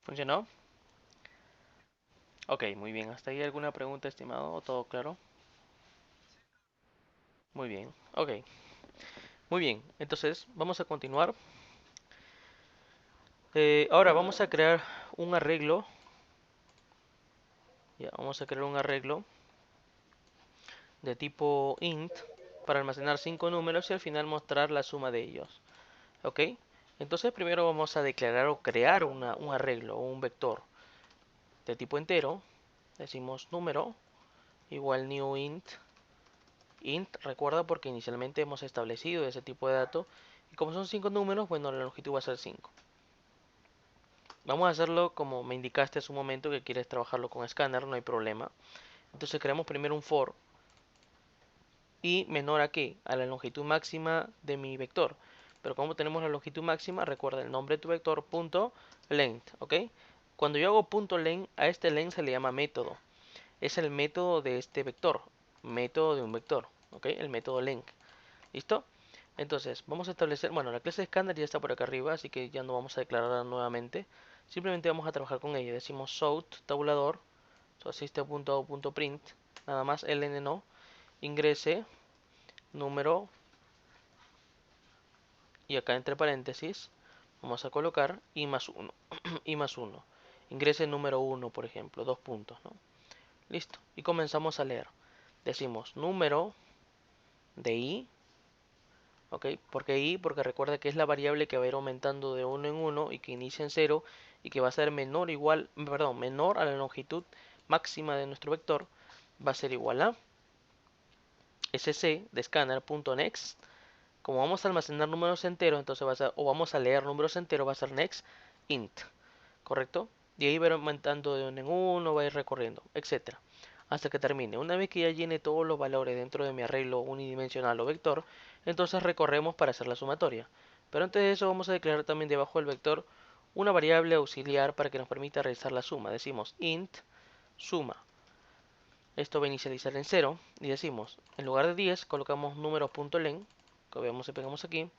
¿Funcionó? Ok, muy bien. ¿Hasta ahí alguna pregunta, estimado? ¿O todo claro? Muy bien. Ok, muy bien. Entonces, vamos a continuar. Ahora vamos a crear un arreglo. Ya, vamos a crear un arreglo de tipo int para almacenar 5 números y al final mostrar la suma de ellos. ¿Ok? Entonces primero vamos a declarar o crear un arreglo o un vector de tipo entero. Decimos número igual new int. Int, recuerda porque inicialmente hemos establecido ese tipo de dato. Y como son 5 números, bueno, la longitud va a ser 5. Vamos a hacerlo como me indicaste hace un momento que quieres trabajarlo con Scanner, no hay problema. Entonces creamos primero un for y menor a qué, a la longitud máxima de mi vector. Pero como tenemos la longitud máxima, recuerda el nombre de tu vector punto length, ¿ok? Cuando yo hago punto length, a este length se le llama método. Es el método de este vector, método de un vector, ¿ok? El método length, ¿listo? Entonces, vamos a establecer, bueno, la clase escáner ya está por acá arriba, así que ya no vamos a declararla nuevamente. Simplemente vamos a trabajar con ella. Decimos south tabulador, system.out.print, nada más ln no, ingrese número y acá entre paréntesis vamos a colocar i más 1 i más 1 ingrese número 1 por ejemplo, dos puntos, ¿no? Listo, y comenzamos a leer. Decimos número de i, ¿ok? ¿Por qué i? Porque recuerda que es la variable que va a ir aumentando de uno en uno y que inicia en cero y que va a ser menor igual, perdón, menor a la longitud máxima de nuestro vector, va a ser igual a sc de scanner.next. Como vamos a almacenar números enteros, entonces va a ser, o vamos a leer números enteros, va a ser next int, ¿correcto? Y ahí va a ir aumentando de uno en uno, va a ir recorriendo, etcétera, hasta que termine. Una vez que ya llene todos los valores dentro de mi arreglo unidimensional o vector, entonces recorremos para hacer la sumatoria. Pero antes de eso vamos a declarar también debajo del vector una variable auxiliar para que nos permita realizar la suma. Decimos int suma. Esto va a inicializar en 0 y decimos, en lugar de 10 colocamos números.len, copiamos y pegamos aquí,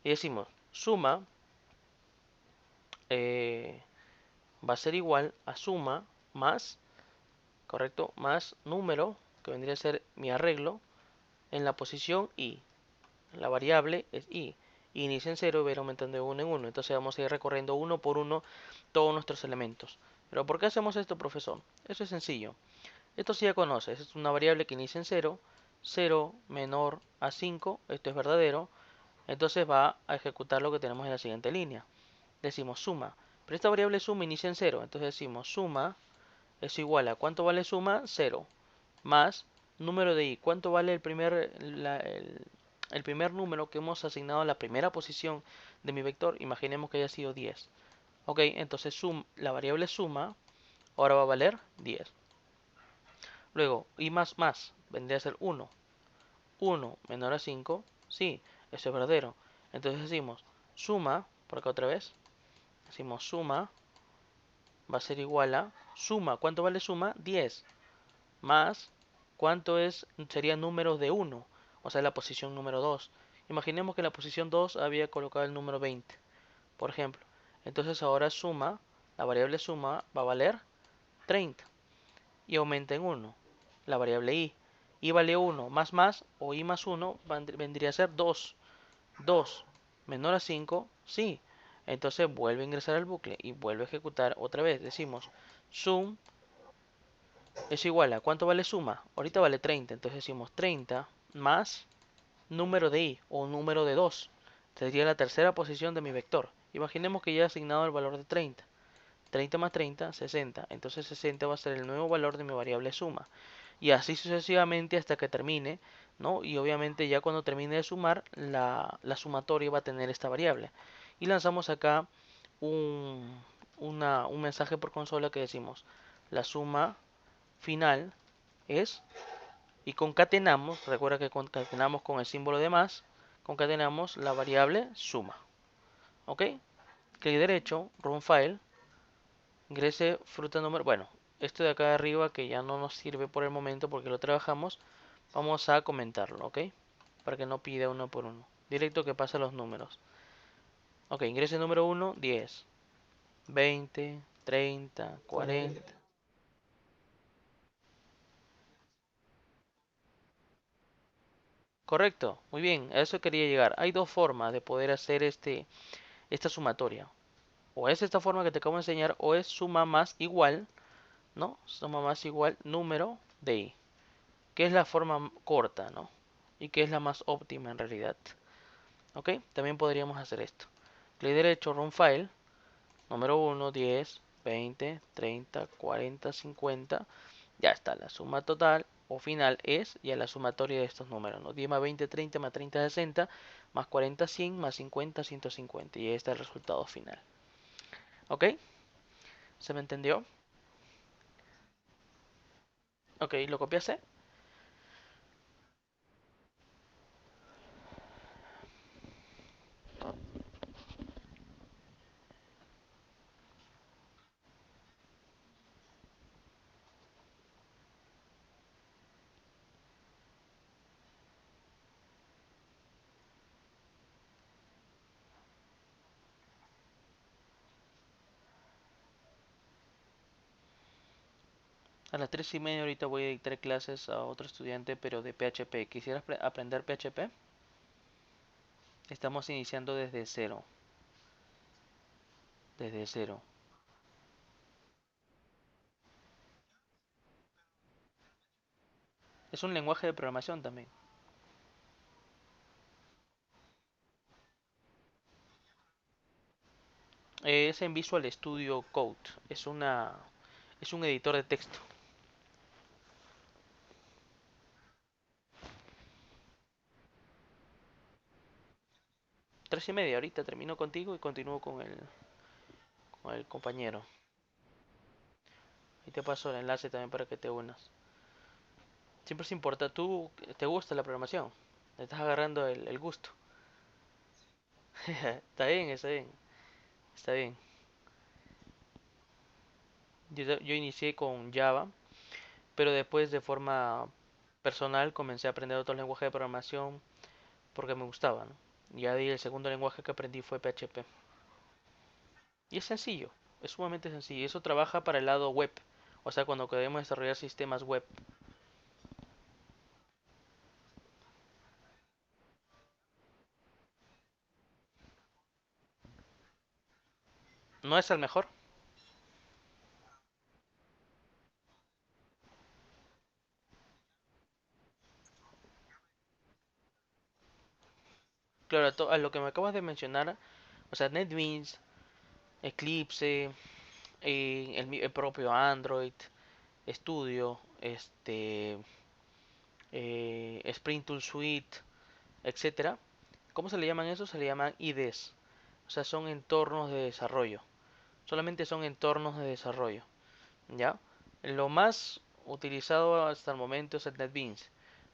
y decimos suma eh, va a ser igual a suma más, correcto, más número, que vendría a ser mi arreglo, en la posición i. La variable es i. Inicia en 0 y va a ir aumentando de 1 en 1. Entonces vamos a ir recorriendo uno por uno todos nuestros elementos. ¿Pero por qué hacemos esto, profesor? Eso es sencillo. Esto sí ya conoces. Es una variable que inicia en 0. 0 menor a 5. Esto es verdadero. Entonces va a ejecutar lo que tenemos en la siguiente línea. Decimos suma. Pero esta variable suma inicia en 0. Entonces decimos suma es igual a ¿cuánto vale suma? 0. Más número de i. ¿Cuánto vale el primer número que hemos asignado a la primera posición de mi vector? Imaginemos que haya sido 10. Ok, entonces la variable suma ahora va a valer 10. Luego, i más más vendría a ser 1. 1 menor a 5. Sí, eso es verdadero. Entonces decimos suma, por acá otra vez. Decimos suma va a ser igual a suma. ¿Cuánto vale suma? 10. Más cuánto sería números de 1, o sea, la posición número 2. Imaginemos que en la posición 2 había colocado el número 20, por ejemplo. Entonces ahora suma, la variable suma va a valer 30 y aumenta en 1. La variable i. I vale 1 más más o i más 1 vendría a ser 2. 2 menor a 5, sí. Entonces vuelve a ingresar al bucle y vuelve a ejecutar otra vez. Decimos sum es igual a ¿cuánto vale suma? Ahorita vale 30, entonces decimos 30 más número de i o número de 2. Sería la tercera posición de mi vector. Imaginemos que ya he asignado el valor de 30. 30 más 30, 60. Entonces 60 va a ser el nuevo valor de mi variable suma. Y así sucesivamente hasta que termine, ¿no? Y obviamente ya cuando termine de sumar, la sumatoria va a tener esta variable. Y lanzamos acá un, un mensaje por consola que decimos, la suma final es, y concatenamos, recuerda que concatenamos con el símbolo de más, concatenamos la variable suma. ¿Ok? Clic derecho, run file, ingrese fruta número, bueno, esto de acá de arriba que ya no nos sirve por el momento porque lo trabajamos, vamos a comentarlo, ¿ok? Para que no pida uno por uno. Directo que pasa los números. Ok, ingrese número 1, 10, 20, 30, 40. Correcto, muy bien, a eso quería llegar. Hay dos formas de poder hacer esta sumatoria. O es esta forma que te acabo de enseñar, o es suma más igual, ¿no? Suma más igual número de i, que es la forma corta, ¿no? Y que es la más óptima en realidad. ¿Ok? También podríamos hacer esto. Clic derecho, run file, número 1, 10, 20, 30, 40, 50. Ya está, la suma total o final es ya la sumatoria de estos números, ¿no? 10 más 20, 30, más 30, 60, más 40, 100, más 50, 150. Y ahí está el resultado final. ¿Ok? ¿Se me entendió? Ok, ¿lo copiaste? A las 3:30 ahorita voy a dictar clases a otro estudiante, pero de PHP. ¿Quisieras aprender PHP? Estamos iniciando desde cero. Desde cero. Es un lenguaje de programación también. Es en Visual Studio Code. Es un editor de texto. 3:30 ahorita termino contigo y continúo con el compañero. Y te paso el enlace también para que te unas. Siempre se importa, tú te gusta la programación. Le estás agarrando el gusto. Está bien, está bien. Está bien. Yo inicié con Java, pero después de forma personal comencé a aprender otros lenguajes de programación porque me gustaban. Ya di el segundo lenguaje que aprendí fue PHP. Y es sencillo, es sumamente sencillo. Eso trabaja para el lado web. O sea, cuando queremos desarrollar sistemas web. No es el mejor. Claro, a lo que me acabas de mencionar, o sea, NetBeans, Eclipse, el propio Android, Studio, Spring Tool Suite, etcétera. ¿Cómo se le llaman eso? Se le llaman IDEs. O sea, son entornos de desarrollo. Solamente son entornos de desarrollo. ¿Ya? Lo más utilizado hasta el momento es el NetBeans.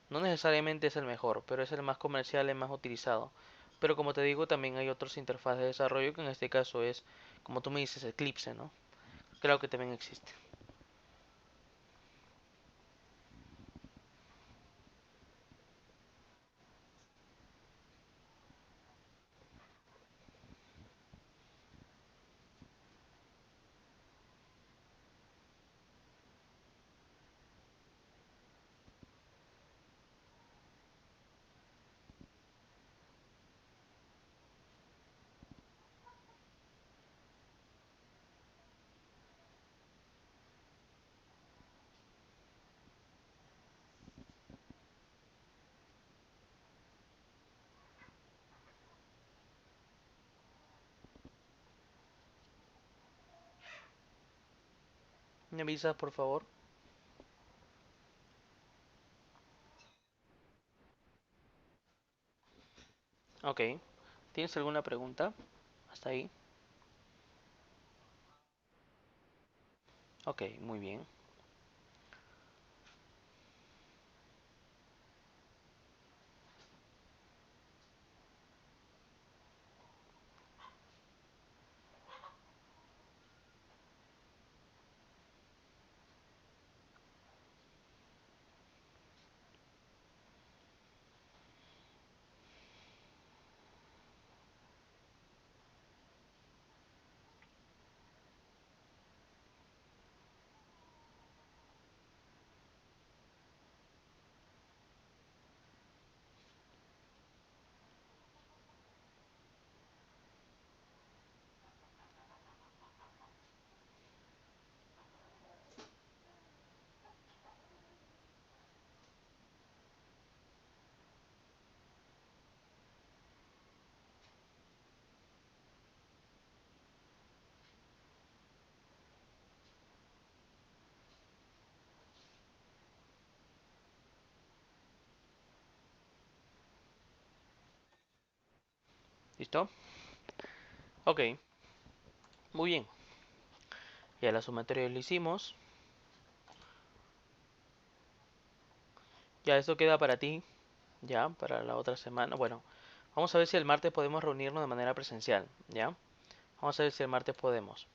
No necesariamente es el mejor, pero es el más comercial, el más utilizado. Pero como te digo, también hay otros interfaces de desarrollo que en este caso es, como tú me dices, Eclipse, ¿no? Creo que también existe. ¿Me avisas, por favor? Ok. ¿Tienes alguna pregunta? Hasta ahí. Ok, muy bien. ¿Listo? Ok, muy bien. Ya la sumatoria lo hicimos. Ya eso queda para ti, ya, para la otra semana. Bueno, vamos a ver si el martes podemos reunirnos de manera presencial, ¿ya? Vamos a ver si el martes podemos.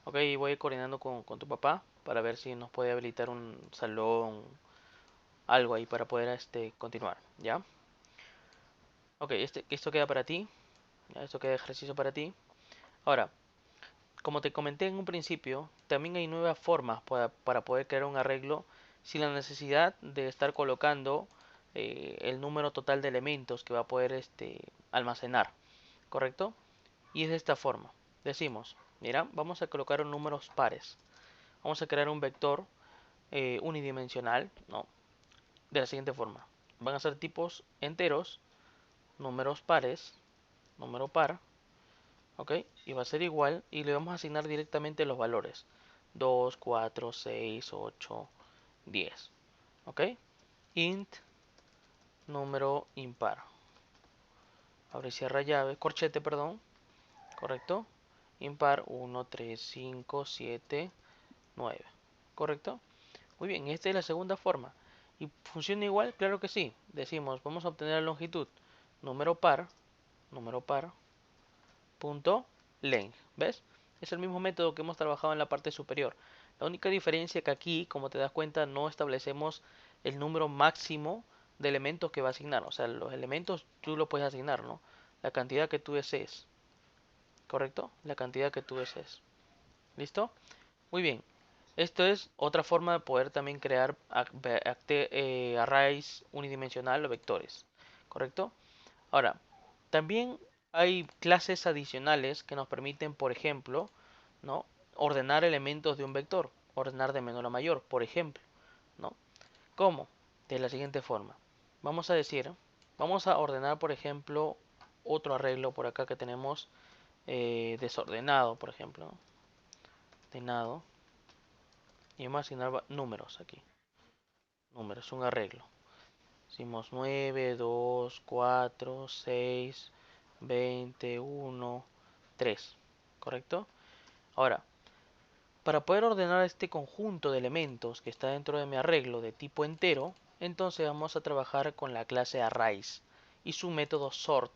Ok, voy a ir coordinando con tu papá para ver si nos puede habilitar un salón, algo ahí para poder continuar, ¿ya? Ok, esto queda para ti, ya, esto queda de ejercicio para ti. Ahora, como te comenté en un principio, también hay nuevas formas para poder crear un arreglo sin la necesidad de estar colocando el número total de elementos que va a poder almacenar, ¿correcto? Y es de esta forma. Decimos, mira, vamos a colocar números pares. Vamos a crear un vector unidimensional, ¿no? De la siguiente forma. Van a ser tipos enteros, números pares, número par, ¿ok? Y va a ser igual y le vamos a asignar directamente los valores. 2, 4, 6, 8, 10, ¿ok? Int número impar. Abre y cierra llave, corchete, perdón, ¿correcto? Impar 1, 3, 5, 7, 9, ¿correcto? Muy bien, esta es la segunda forma. ¿Y funciona igual? Claro que sí. Decimos, vamos a obtener la longitud. Número par, punto length. ¿Ves? Es el mismo método que hemos trabajado en la parte superior. La única diferencia que aquí, como te das cuenta, no establecemos el número máximo de elementos que va a asignar. O sea, los elementos tú lo puedes asignar, ¿no? La cantidad que tú desees. ¿Correcto? La cantidad que tú desees. ¿Listo? Muy bien. Esto es otra forma de poder también crear arrays unidimensional o vectores. ¿Correcto? Ahora, también hay clases adicionales que nos permiten, por ejemplo, ¿no? Ordenar elementos de un vector, ordenar de menor a mayor, por ejemplo, ¿no? ¿Cómo? De la siguiente forma. Vamos a decir, vamos a ordenar, por ejemplo, otro arreglo por acá que tenemos desordenado, por ejemplo, ¿no? Ordenado, y vamos a asignar números aquí. Números, un arreglo. Hicimos 9, 2, 4, 6, 20, 1, 3. ¿Correcto? Ahora, para poder ordenar este conjunto de elementos que está dentro de mi arreglo de tipo entero, entonces vamos a trabajar con la clase arrays y su método sort.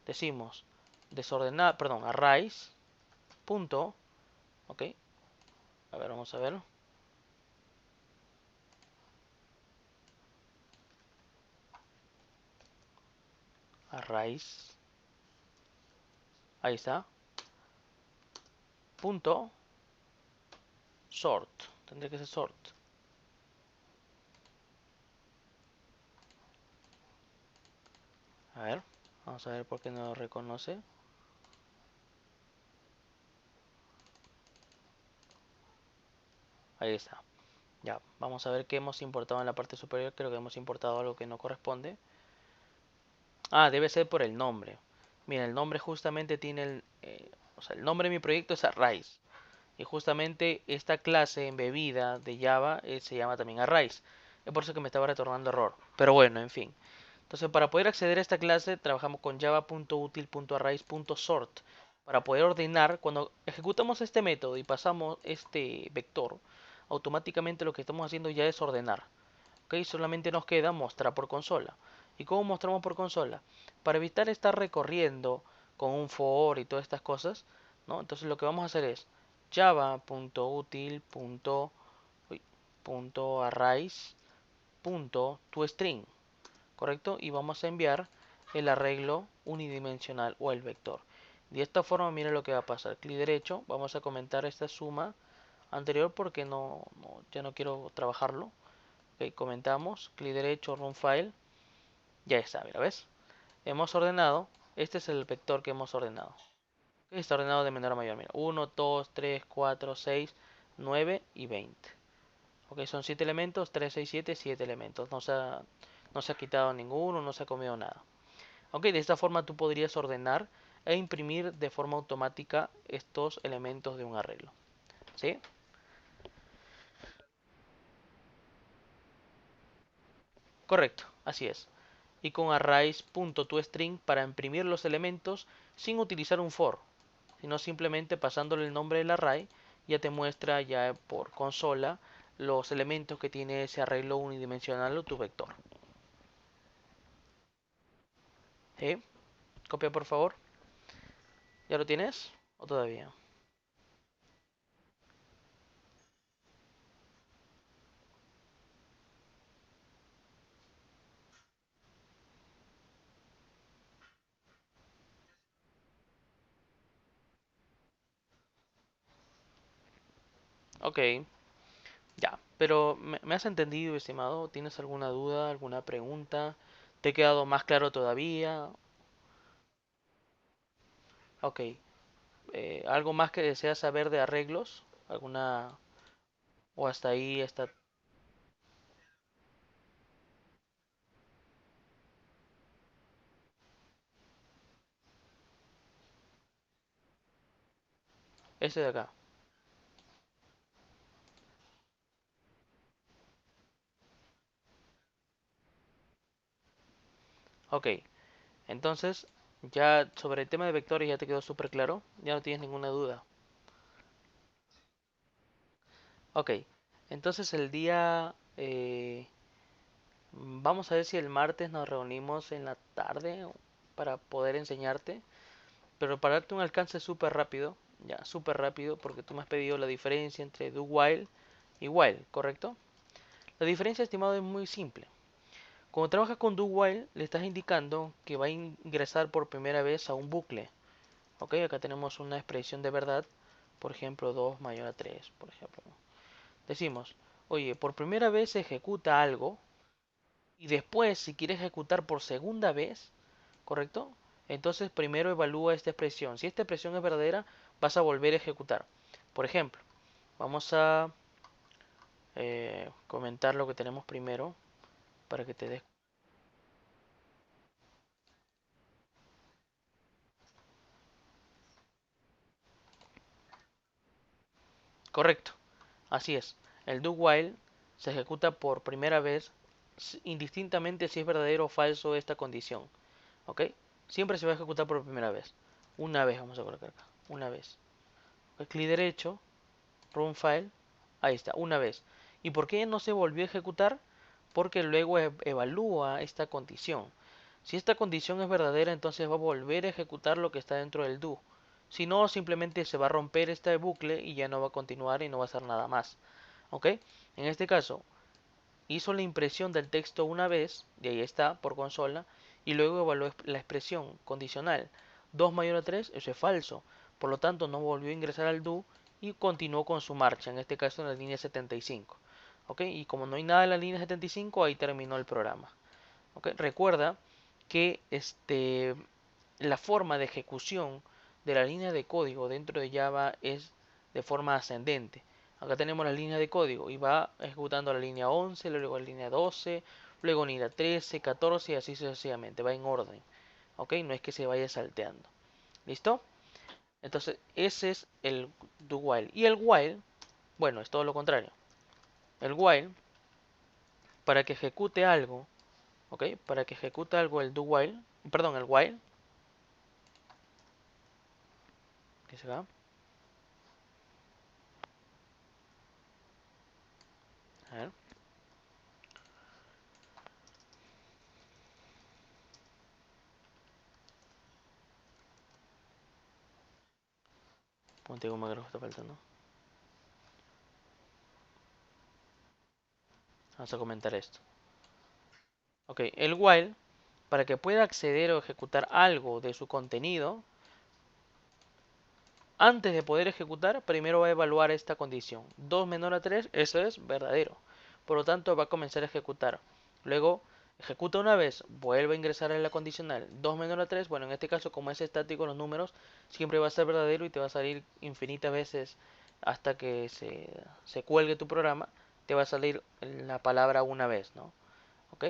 Decimos desordenar, perdón, arrays punto, ok, a ver, vamos a ver, arrays, ahí está, punto sort, tendría que ser sort. A ver, vamos a ver por qué no lo reconoce. Ahí está. Ya, vamos a ver qué hemos importado en la parte superior. Creo que hemos importado algo que no corresponde. Ah, debe ser por el nombre. Mira, el nombre justamente tiene o sea, el nombre de mi proyecto es Arrays. Y justamente esta clase embebida de Java se llama también Arrays. Es por eso que me estaba retornando error. Pero bueno, en fin. Entonces, para poder acceder a esta clase, trabajamos con java.util.arrays.sort. Para poder ordenar, cuando ejecutamos este método y pasamos este vector, automáticamente lo que estamos haciendo ya es ordenar. ¿Ok? Solamente nos queda mostrar por consola. ¿Y cómo mostramos por consola? Para evitar estar recorriendo con un for y todas estas cosas, ¿no? Entonces lo que vamos a hacer es java.util.arrays.toString, ¿correcto? Y vamos a enviar el arreglo unidimensional o el vector. De esta forma, mira lo que va a pasar. Clic derecho, vamos a comentar esta suma anterior porque ya no quiero trabajarlo. Ok, comentamos, clic derecho, run file, ya está, mira, ¿ves? Hemos ordenado, este es el vector que hemos ordenado. Ok, está ordenado de menor a mayor, mira, 1, 2, 3, 4, 6, 9 y 20. Ok, son 7 elementos, 3, 6, 7, 7 elementos. No se ha quitado ninguno, no se ha comido nada. Ok, de esta forma tú podrías ordenar e imprimir de forma automática estos elementos de un arreglo. ¿Sí? Correcto, así es. y con arrays.toString para imprimir los elementos sin utilizar un for, sino simplemente pasándole el nombre del array, ya te muestra ya por consola los elementos que tiene ese arreglo unidimensional o tu vector. ¿Sí? Copia por favor. ¿Ya lo tienes? ¿O todavía? Ok, ya. Pero ¿me has entendido, estimado? ¿Tienes alguna duda, alguna pregunta? ¿Te ha quedado más claro todavía? Ok. ¿Algo más que deseas saber de arreglos? ¿Alguna... o hasta ahí está... ese de acá? Ok. Entonces, ya sobre el tema de vectores ya te quedó súper claro. Ya no tienes ninguna duda. Ok. Entonces el día... vamos a ver si el martes nos reunimos en la tarde para poder enseñarte. Pero para darte un alcance súper rápido, ya, súper rápido, porque tú me has pedido la diferencia entre do while y while, ¿correcto? La diferencia, estimado, es muy simple. Cuando trabajas con do while, le estás indicando que va a ingresar por primera vez a un bucle. Ok, acá tenemos una expresión de verdad, por ejemplo, 2 mayor a 3, por ejemplo. Decimos, oye, por primera vez se ejecuta algo y después, si quiere ejecutar por segunda vez, ¿correcto? Entonces primero evalúa esta expresión. Si esta expresión es verdadera, vas a volver a ejecutar. Por ejemplo, vamos a comentar lo que tenemos primero para que te des... Correcto, así es. El do while se ejecuta por primera vez indistintamente si es verdadero o falso esta condición. ¿Ok? Siempre se va a ejecutar por primera vez. Una vez vamos a colocar acá. Una vez. Clic derecho, run file. Ahí está, una vez. ¿Y por qué no se volvió a ejecutar? Porque luego evalúa esta condición. Si esta condición es verdadera, entonces va a volver a ejecutar lo que está dentro del do. Si no, simplemente se va a romper este bucle y ya no va a continuar y no va a hacer nada más. ¿Ok? En este caso, hizo la impresión del texto una vez, y ahí está, por consola, y luego evaluó la expresión condicional. 2 mayor a 3, eso es falso. Por lo tanto, no volvió a ingresar al do y continuó con su marcha, en este caso en la línea 75. ¿Ok? Y como no hay nada en la línea 75, ahí terminó el programa. ¿Ok? Recuerda que la forma de ejecución de la línea de código dentro de Java es de forma ascendente. Acá tenemos la línea de código y va ejecutando la línea 11, luego la línea 12, luego línea 13, 14 y así sucesivamente. Va en orden. ¿Ok? No es que se vaya salteando. ¿Listo? Entonces ese es el do while. Y el while, bueno, es todo lo contrario. El while, para que ejecute algo, ¿ok? Para que ejecute algo el do while, perdón, el while, que se va. A ver, ponte como que está faltando. Vamos a comentar esto. Ok, el while, para que pueda acceder o ejecutar algo de su contenido, antes de poder ejecutar, primero va a evaluar esta condición. 2 menor a 3, eso es verdadero. Por lo tanto, va a comenzar a ejecutar. Luego, ejecuta una vez, vuelve a ingresar en la condicional. 2 menor a 3, bueno, en este caso, como es estático los números, siempre va a ser verdadero y te va a salir infinitas veces hasta que se cuelgue tu programa. Te va a salir la palabra una vez, ¿no? ¿Ok?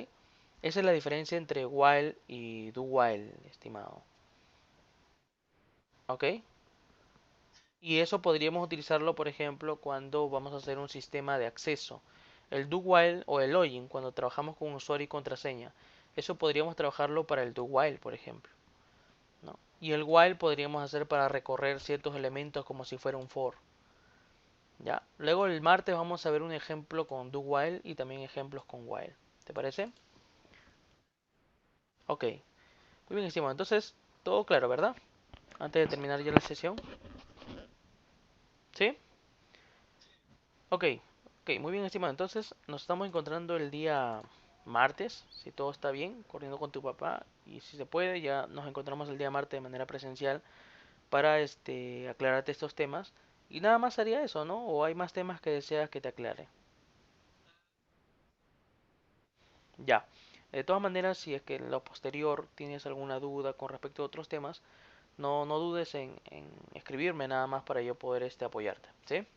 Esa es la diferencia entre while y do while, estimado. ¿Ok? Y eso podríamos utilizarlo, por ejemplo, cuando vamos a hacer un sistema de acceso. El do while o el login, cuando trabajamos con usuario y contraseña. Eso podríamos trabajarlo para el do while, por ejemplo, ¿no? Y el while podríamos hacer para recorrer ciertos elementos como si fuera un for. ¿Ya? Luego el martes vamos a ver un ejemplo con do while y también ejemplos con while. ¿Te parece? Ok, muy bien, estimado. Entonces, todo claro, ¿verdad? Antes de terminar ya la sesión. ¿Sí? Ok, ok, muy bien, estimado. Entonces, nos estamos encontrando el día martes, si todo está bien, corriendo con tu papá. Y si se puede, ya nos encontramos el día martes de manera presencial para aclararte estos temas. Y nada más haría eso, ¿no? ¿O hay más temas que deseas que te aclare? Ya. De todas maneras, si es que en lo posterior tienes alguna duda con respecto a otros temas, no dudes en escribirme nada más para yo poder apoyarte, ¿sí?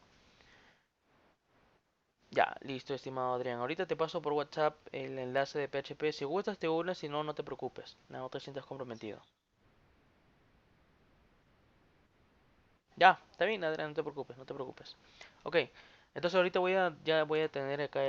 Ya, listo, estimado Adrián. Ahorita te paso por WhatsApp el enlace de PHP. Si gustas, te unes, si no, no te preocupes. No te sientas comprometido. Ya, está bien, Adrián, no te preocupes, no te preocupes. Ok, entonces ahorita ya voy a tener acá